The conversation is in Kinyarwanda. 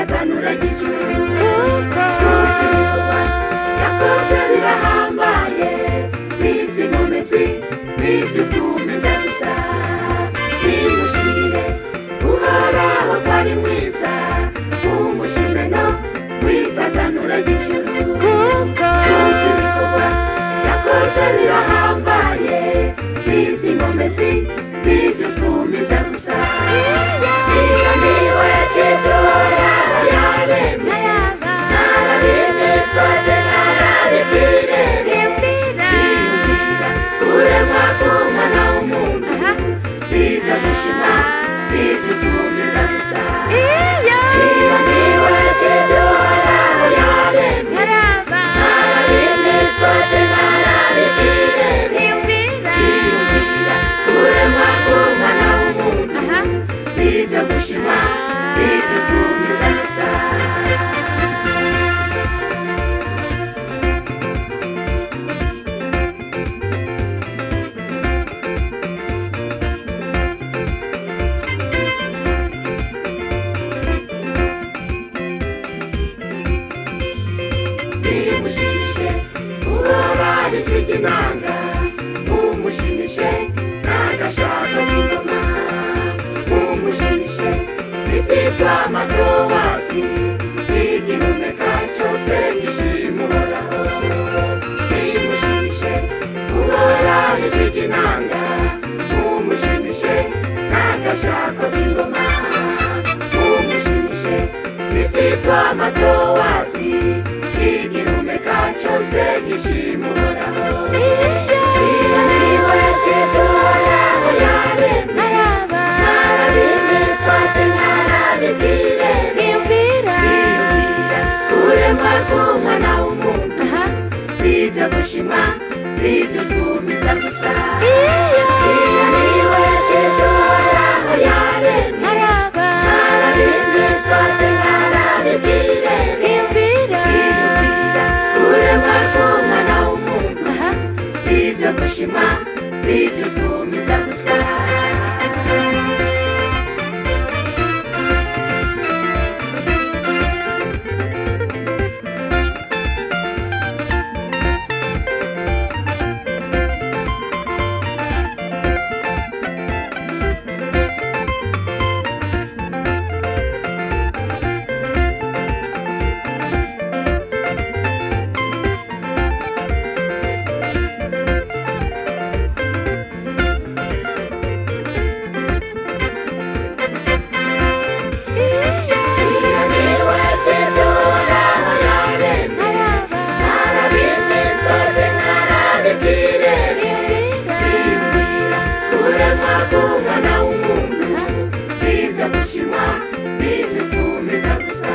witazanura gicuru kuko ibikorwa yakoze birahambaye n'iby'inkomezi n'iby'ubwumeza gusa nimushire uhoraho ko ari mwiza umushime no witazanura gicuru kuko ibikorwa yakoze birahambaye n'iby'inkomezi n'iby'ubwumeza gusa iyo niwe kitura yaremye narabimisozi narabikirere yiyumvira kuremwa k'umwana w'umuntu ibyo gushima n'iby'ubwumeza gusa iyo niwe kitura yaremye narabimisozi narabikirere yiyumvira kuremwa k'umwana w'umuntu ibyo gushima n'iby'ubwumeza gusa nimushimishe uhoraho ijwi ry'inanga mumushimishe n'agashako k'ingoma mumushimishe n'ibyitwa amatowazi n'igihumeka cyose gishima uhoraho nimushimishe uhoraho ijwi ry'inanga mumushimishe n'agashako k'ingoma mumushimishe n'ibyitwa amatowazi n'igihumeka cyose gishima uhoraho iyo niwe kitura yaremye narabimisozi narabikirere yiyumvira kuremwa k'umwana w'umuntu ibyo gushima n'iby'ubwumeza gusa iyo niwe kitura yaremye narabimisozi narabikirere yiyumvira kuremwa k'umwana w'umuntu ibyo gushima n'iby'ubwumeza gusa gushima n'iby'ubwumeza gusa